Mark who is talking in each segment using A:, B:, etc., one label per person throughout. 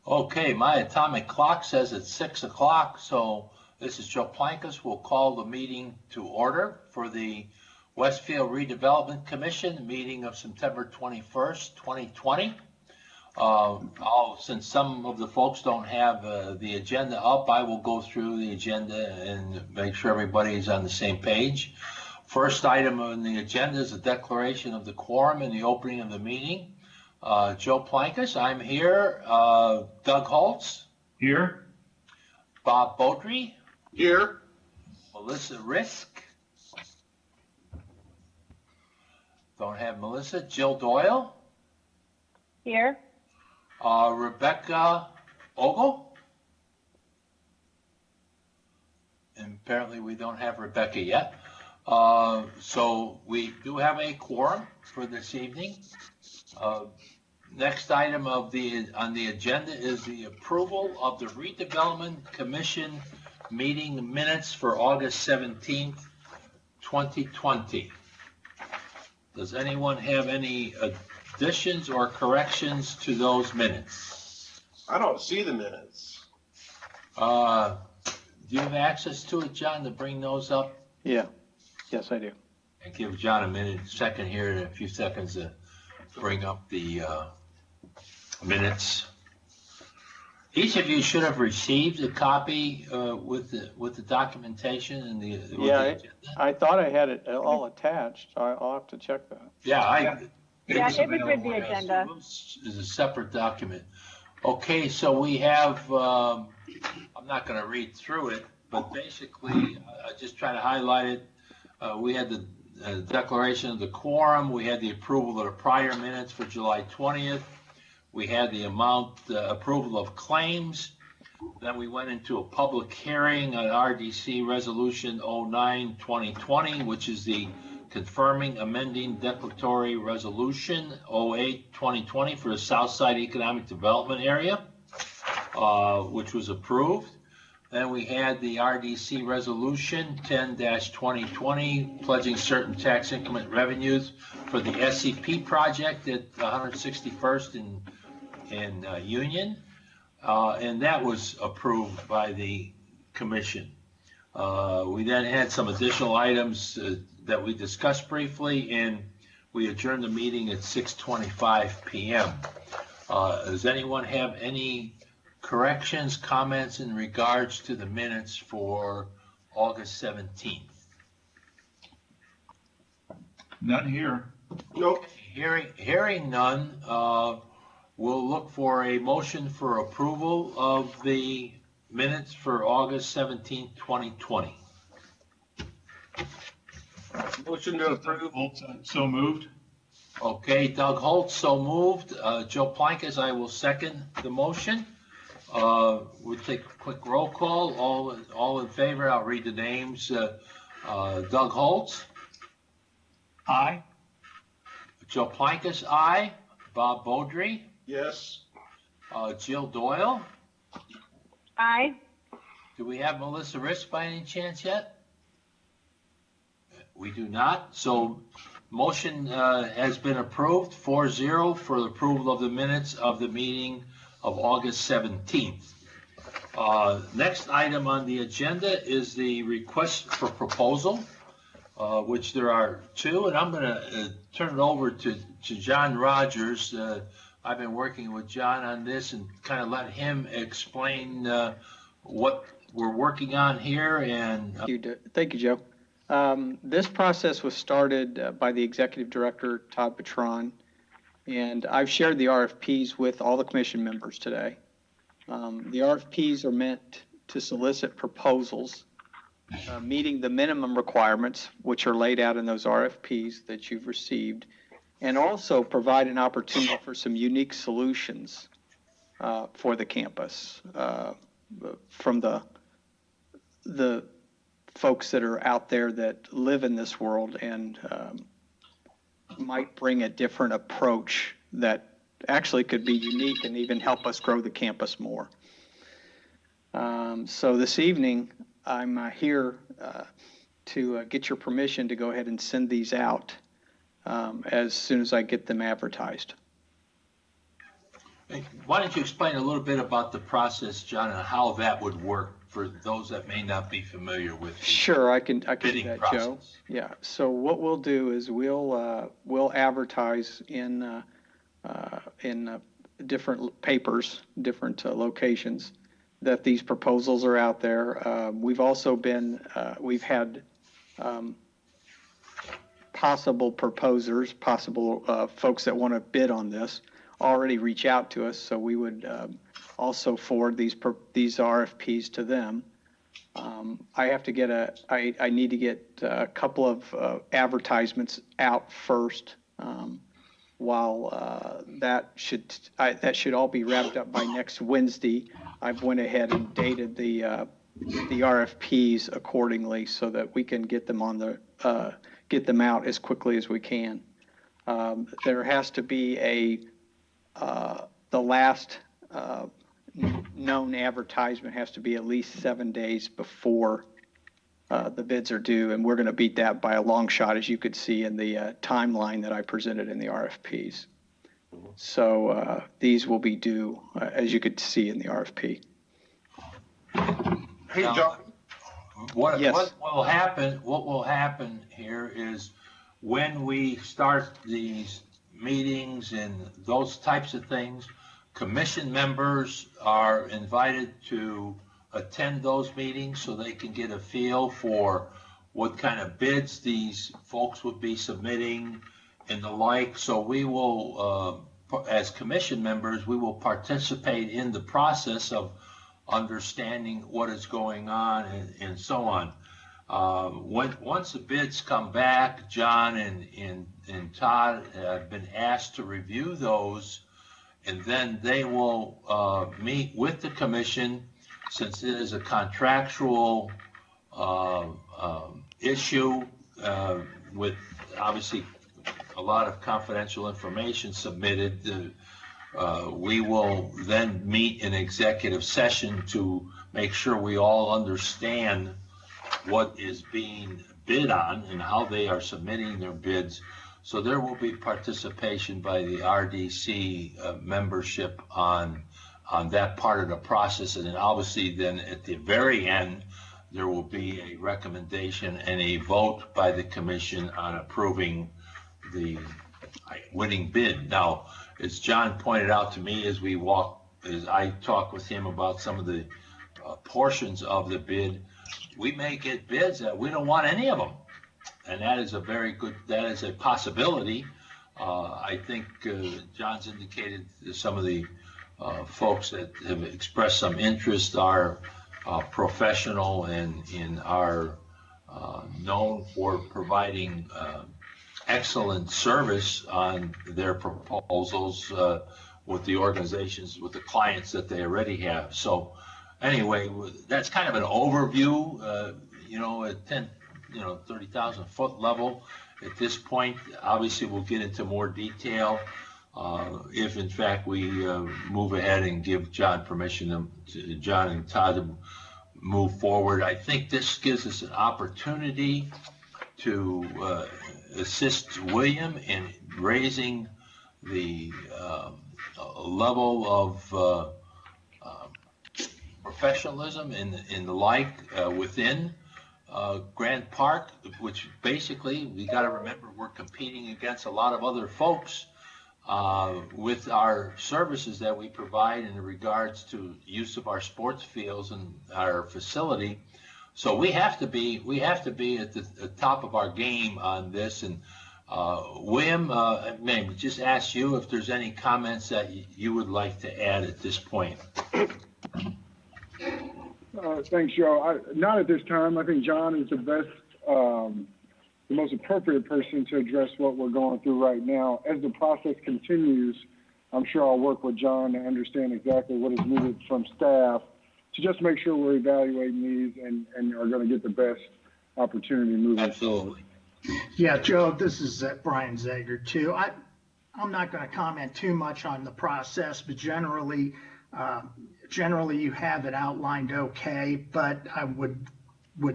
A: Okay, my atomic clock says it's 6 o'clock, so this is Joe Plankus. We'll call the meeting to order for the Westfield Redevelopment Commission meeting of September 21st, 2020. Since some of the folks don't have the agenda up, I will go through the agenda and make sure everybody is on the same page. First item on the agenda is a declaration of the quorum and the opening of the meeting. Joe Plankus, I'm here. Doug Holtz.
B: Here.
A: Bob Beaudry.
C: Here.
A: Melissa Risk. Don't have Melissa. Jill Doyle.
D: Here.
A: Rebecca Ogle. And apparently we don't have Rebecca yet. So we do have a quorum for this evening. Next item on the agenda is the approval of the Redevelopment Commission meeting minutes for August 17th, 2020. Does anyone have any additions or corrections to those minutes?
C: I don't see the minutes.
A: Do you have access to it, John, to bring those up?
E: Yeah. Yes, I do.
A: And give John a second here, a few seconds to bring up the minutes. Each of you should have received a copy with the documentation and the agenda.
E: I thought I had it all attached. So I'll have to check that.
D: Yeah, it was with the agenda.
A: Is a separate document. Okay, so we have. I'm not going to read through it, but basically, I just try to highlight it. We had the declaration of the quorum. We had the approval of the prior minutes for July 20th. We had the approval of claims. Then we went into a public hearing on RDC Resolution 09-2020, which is the confirming amending declaratory resolution 08-2020 for the Southside Economic Development Area, which was approved. Then we had the RDC Resolution 10-2020 pledging certain tax increment revenues for the SCP project at 161st in Union, and that was approved by the commission. We then had some additional items that we discussed briefly, and we adjourned the meeting at 6:25 p.m. Does anyone have any corrections, comments in regards to the minutes for August 17th?
B: None here.
C: Nope.
A: Hearing none, we'll look for a motion for approval of the minutes for August 17th, 2020.
C: Motion to approve.
B: So moved.
A: Okay, Doug Holtz, so moved. Joe Plankus, I will second the motion. We'll take a quick roll call. All in favor, I'll read the names. Doug Holtz.
B: Aye.
A: Joe Plankus, aye. Bob Beaudry.
C: Yes.
A: Jill Doyle.
D: Aye.
A: Do we have Melissa Risk by any chance yet? We do not. So motion has been approved 4-0 for the approval of the minutes of the meeting of August 17th. Next item on the agenda is the request for proposal, which there are two, and I'm going to turn it over to John Rogers. I've been working with John on this and kind of let him explain what we're working on here. And
E: Thank you, Joe. This process was started by the Executive Director, Todd Patron, and I've shared the RFPs with all the commission members today. The RFPs are meant to solicit proposals meeting the minimum requirements, which are laid out in those RFPs that you've received, and also provide an opportunity for some unique solutions for the campus from the folks that are out there that live in this world and might bring a different approach that actually could be unique and even help us grow the campus more. So this evening, I'm here to get your permission to go ahead and send these out as soon as I get them advertised.
A: Hey, why don't you explain a little bit about the process, John, and how that would work for those that may not be familiar with the
E: Sure, I can do
A: bidding
E: that, Joe.
A: process?
E: Yeah, so what we'll do is we'll advertise in different papers, different locations, that these proposals are out there. We've also we've had possible proposers, possible folks that want to bid on this already reach out to us, so we would also forward these RFPs to them. I have to get I need to get a couple of advertisements out first, while that should all be wrapped up by next Wednesday. I've went ahead and dated the RFPs accordingly so that we can get them get them out as quickly as we can. There has to be the last known advertisement has to be at least 7 days before the bids are due, and we're going to beat that by a long shot, as you could see in the timeline that I presented in the RFPs. So these will be due, as you could see in the RFP.
C: Hey,
A: Now,
C: John.
E: Yes.
A: What will happen here is when we start these meetings and those types of things, commission members are invited to attend those meetings so they can get a feel for what kind of bids these folks would be submitting and the like. So we will, as commission members, we will participate in the process of understanding what is going on and so on. Once the bids come back, John and Todd have been asked to review those, and then they will meet with the commission, since it is a contractual issue with obviously a lot of confidential information submitted. We will then meet in executive session to make sure we all understand what is being bid on and how they are submitting their bids. So there will be participation by the RDC membership on that part of the process. And then obviously then at the very end, there will be a recommendation and a vote by the commission on approving the winning bid. Now, as John pointed out to me as I talked with him about some of the portions of the bid, we may get bids that we don't want any of them. And that is a possibility. I think John's indicated some of the folks that have expressed some interest are professional and are known for providing excellent service on their proposals with the organizations, with the clients that they already have. So anyway, that's kind of an overview, at 30,000 foot level. At this point, obviously we'll get into more detail if in fact we move ahead and give John permission to John and Todd to move forward. I think this gives us an opportunity to assist William in raising the level of professionalism and the like within Grant Park, which basically we got to remember we're competing against a lot of other folks with our services that we provide in regards to use of our sports fields and our facility. So we have to be at the top of our game on this. And William, may just ask you if there's any comments that you would like to add at this point.
F: Thanks, Joe. Not at this time. I think John is the best, the most appropriate person to address what we're going through right now. As the process continues, I'm sure I'll work with John to understand exactly what is needed from staff to just make sure we're evaluating these and are going to get the best opportunity moving forward.
G: Yeah, Joe, this is Brian Zager too. I'm not going to comment too much on the process, but generally you have it outlined okay, but I would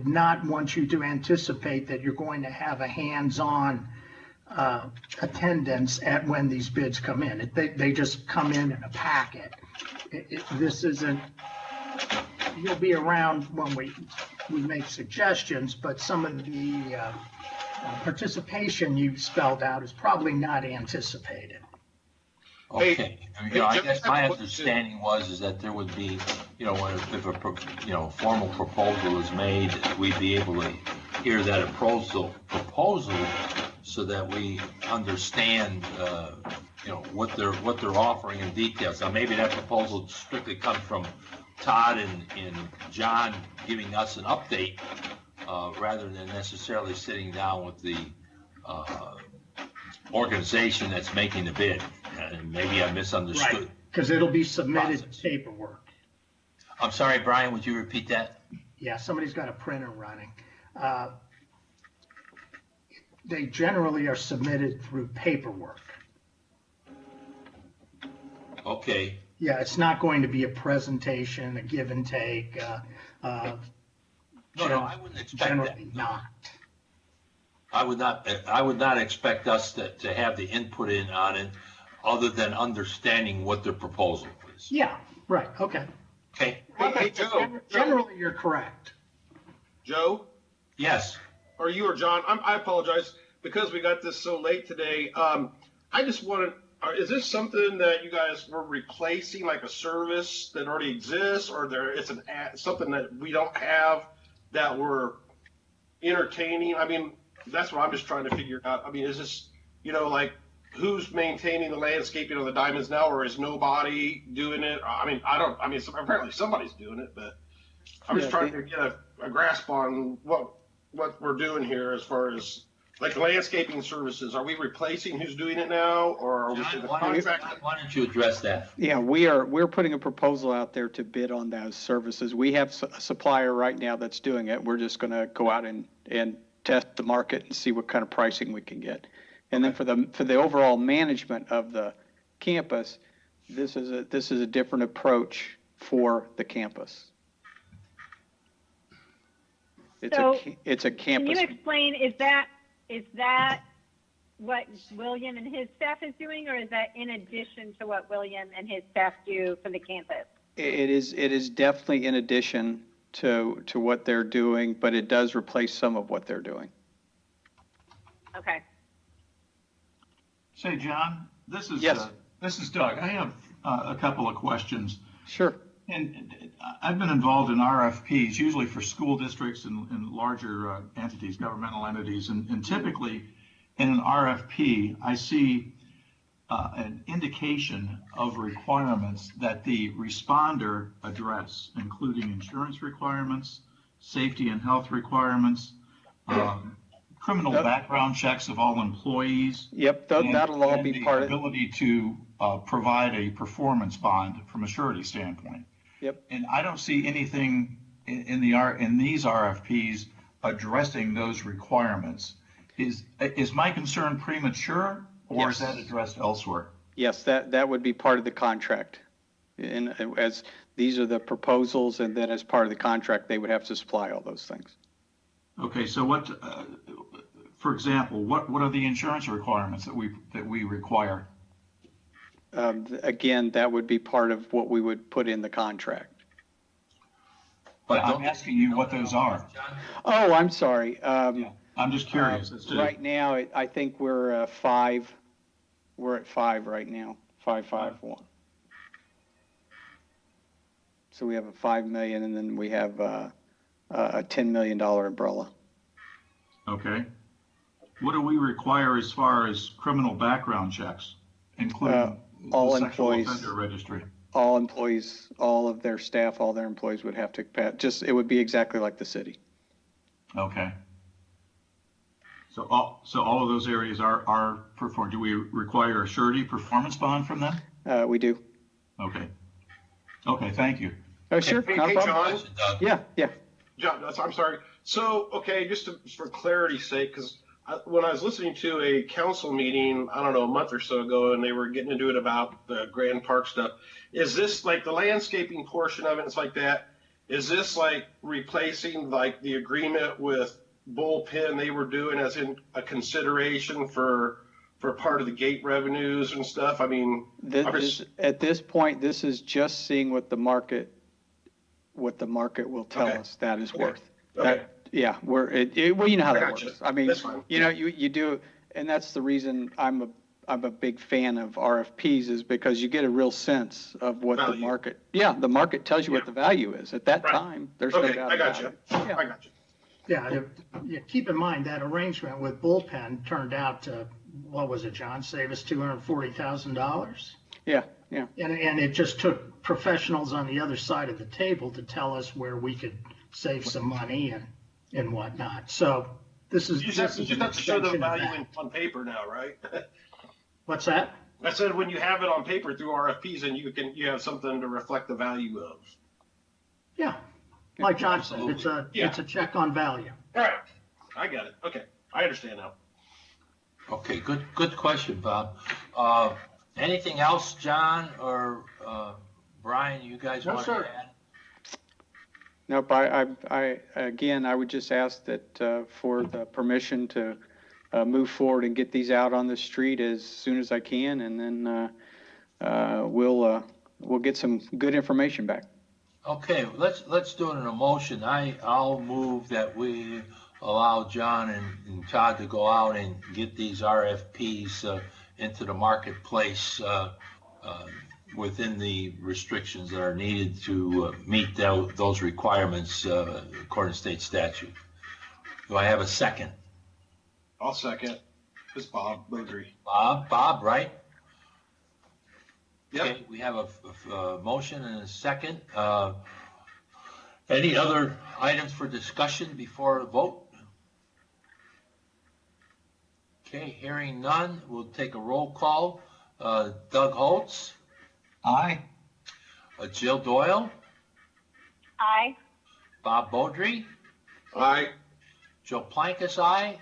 G: not want you to anticipate that you're going to have a hands-on attendance at when these bids come in. They just come in a packet. This isn't, you'll be around when we make suggestions, but some of the participation you spelled out is probably not anticipated.
A: Okay, I
C: Jeff,
A: guess
C: I
A: my
C: have a question.
A: understanding is that there would be, if a formal proposal is made, we'd be able to hear that proposal so that we understand, what they're offering in details. Now, maybe that proposal strictly comes from Todd and John giving us an update, rather than necessarily sitting down with the, organization that's making the bid. And maybe I misunderstood.
G: Right, because it'll be submitted paperwork.
A: I'm sorry, Brian, would you repeat that?
G: Yeah, somebody's got a printer running. They generally are submitted through paperwork.
A: Okay,
G: Yeah, it's not going to be a presentation, a give and take.
A: no, I wouldn't expect that.
G: Generally not.
A: I would not expect us to have the input in on it, other than understanding what their proposal is.
G: Yeah, right, okay.
A: Okay,
C: Hey, Joe,
G: Generally, you're correct.
C: Joe,
A: yes,
C: or you or John, I apologize because we got this so late today. I just wanted, is this something that you guys were replacing, like a service that already exists, or it's something that we don't have that we're entertaining? I mean, that's what I'm just trying to figure out. I mean, is this, like, who's maintaining the landscaping of the diamonds now, or is nobody doing it? Apparently somebody's doing it, but I'm just trying to get a grasp on what we're doing here as far as, like, landscaping services. Are we replacing who's doing it now, or are we
A: John,
C: the
A: why
C: contract?
A: don't you address that?
E: Yeah, we're putting a proposal out there to bid on those services. We have a supplier right now that's doing it. We're just going to go out and test the market and see what kind of pricing we can get. And then for the overall management of the campus, this is a different approach for the campus. It's a
D: Can
E: campus.
D: you explain, is that what William and his staff is doing, or is that in addition to what William and his staff do for the campus?
E: It is definitely in addition to what they're doing, but it does replace some of what they're doing.
D: Okay.
B: Say, John, this is
E: Yes.
B: This is Doug. I have a couple of questions.
E: Sure.
B: And I've been involved in RFPs, usually for school districts and larger entities, governmental entities. And typically in an RFP, I see an indication of requirements that the responder address, including insurance requirements, safety and health requirements, criminal background checks of all employees.
E: Yep, that'll all be part of
B: the ability to provide a performance bond from a surety standpoint.
E: Yep.
B: And I don't see anything in these RFPs addressing those requirements. Is my concern premature, or is that addressed elsewhere?
E: Yes, that would be part of the contract. And as these are the proposals, and then as part of the contract, they would have to supply all those things.
B: Okay, so what, for example, what are the insurance requirements that we require?
E: Again, that would be part of what we would put in the contract.
B: But I'm asking you what those are.
E: Oh, I'm sorry.
B: Yeah, I'm just curious.
E: Right now, I think we're 5. We're at 5 right now. 551. So we have a $5 million, and then we have a $10 million umbrella.
B: Okay. What do we require as far as criminal background checks, including
E: all
B: the sexual
E: employees.
B: offender registry?
E: All employees, all of their staff, all their employees would have to pass. It would be exactly like the city.
B: Okay. So all of those areas are performed. Do we require a surety performance bond from them?
E: We do.
B: Okay. Okay, thank you.
E: Oh, sure.
C: Hey,
E: No
C: hey,
E: problem.
C: John.
E: Yeah.
C: John, I'm sorry. So, okay, just for clarity's sake, because when I was listening to a council meeting, I don't know, a month or so ago, and they were getting into it about the Grand Park stuff, is this like the landscaping portion of it? It's like that. Is this like replacing like the agreement with bullpen they were doing as in a consideration for part of the gate revenues and stuff? I mean,
E: At this point, this is just seeing what the market will tell
C: Okay.
E: us that is
C: Okay.
E: worth.
C: Okay.
E: Yeah, well, you know how
C: I
E: that
C: gotcha.
E: works. I mean,
C: That's fine.
E: you know, you do, and that's the reason I'm a big fan of RFPs, is because you get a real sense of what the
C: Value.
E: market, the market tells you what the value is. At that
C: Right.
E: time, there's no
C: Okay,
E: doubt
C: I
E: about
C: got you.
E: it.
C: I got you.
G: Yeah, keep in mind that arrangement with Bullpen turned out to, what was it, John, save us $240,000?
E: Yeah.
G: And it just took professionals on the other side of the table to tell us where we could save some money and whatnot. So this is.
C: You just have to show the
G: an
C: value
G: extension of that.
C: on paper now, right?
G: What's that?
C: I said when you have it on paper through RFPs, and you have something to reflect the value of.
G: Yeah, like John said,
A: Absolutely.
G: it's a check on value.
C: All right, I got it. Okay, I understand now.
A: Okay, good question, Bob. Anything else, John or Brian, you guys
G: No,
A: want
G: sir.
A: to add?
E: Nope, I would just ask that for the permission to move forward and get these out on the street as soon as I can, and then we'll get some good information back.
A: Okay, let's do it in a motion. I'll move that we allow John and Todd to go out and get these RFPs into the marketplace within the restrictions that are needed to meet those requirements according to state statute. Do I have a second?
C: I'll second. This is Bob Beaudry.
A: Bob, right?
C: Yep.
A: Okay, we have a motion and a second. Any other items for discussion before the vote? Okay, hearing none, we'll take a roll call. Doug Holtz,
B: Aye.
A: Jill Doyle,
D: Aye.
A: Bob Beaudry,
C: Aye.
A: Joe Plankus, aye.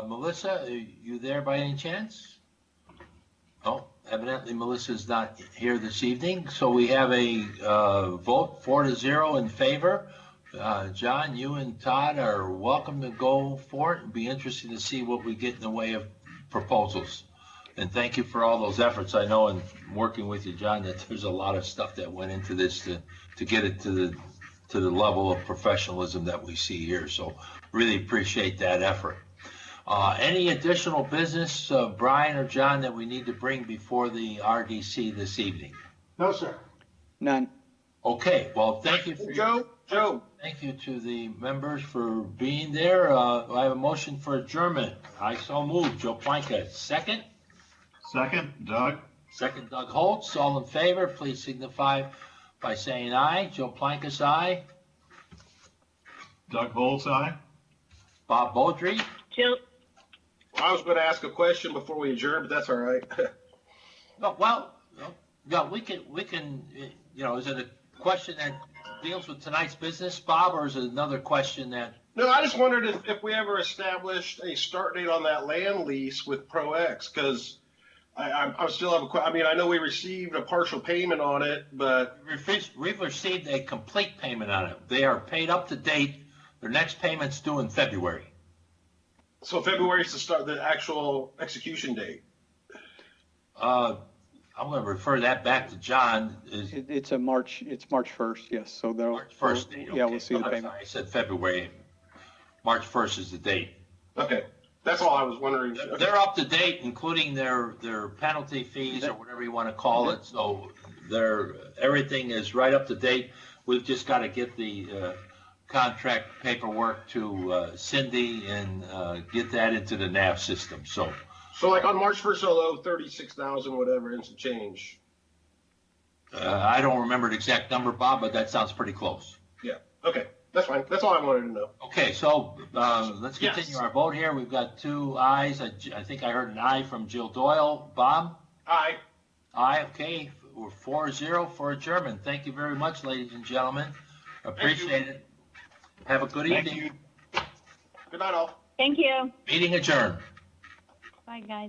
A: Melissa, are you there by any chance? Oh, evidently Melissa's not here this evening, so we have a vote 4-0 in favor. John, you and Todd are welcome to go for it. It'd be interesting to see what we get in the way of proposals. And thank you for all those efforts. I know in working with you, John, that there's a lot of stuff that went into this to get it to the level of professionalism that we see here. So really appreciate that effort. Any additional business, Brian or John, that we need to bring before the RDC this evening?
G: No, sir.
E: None.
A: Okay, well, thank you for
C: Joe.
A: Thank you to the members for being there. I have a motion for adjournment. I so move. Joe Planka, second.
B: Second, Doug.
A: Second, Doug Holtz. All in favor, please signify by saying aye. Joe Plankus, aye.
B: Doug Holtz, aye.
A: Bob Beaudry.
D: Jill,
C: I was going to ask a question before we adjourn, but that's all right.
A: No, well, no, we can, is it a question that deals with tonight's business, Bob, or is it another question that?
C: No, I just wondered if we ever established a start date on that land lease with ProX, because I still have I mean, I know we received a partial payment on it, but.
A: We've received a complete payment on it. They are paid up to date. Their next payment's due in February.
C: So February is to start the actual execution date.
A: I'm going to refer that back to John.
E: It's March 1st, yes, so they'll.
A: March 1st date.
E: Yeah,
A: Okay.
E: we'll see the
A: I'm
E: payment.
A: sorry, I said February. March 1st is the date.
C: Okay, that's all I was wondering.
A: They're up to date, including their penalty fees or whatever you want to call it. So everything is right up to date. We've just got to get the contract paperwork to Cindy and get that into the NAV system. So
C: like on March 1st, I'll owe 36,000 whatever and some change.
A: I don't remember the exact number, Bob, but that sounds pretty close.
C: Yeah. Okay, that's fine. That's all I wanted to know.
A: Okay, so let's continue
C: Yes.
A: our vote here. We've got 2 ayes. I think I heard an aye from Jill Doyle. Bob?
C: Aye.
A: Aye, okay. We're 4-0 for adjournment. Thank you very much, ladies and gentlemen. Appreciate it. Have a good
B: Thank
A: evening.
B: you.
C: Good night, all.
D: thank you.
A: Meeting adjourned.
D: Bye, guys.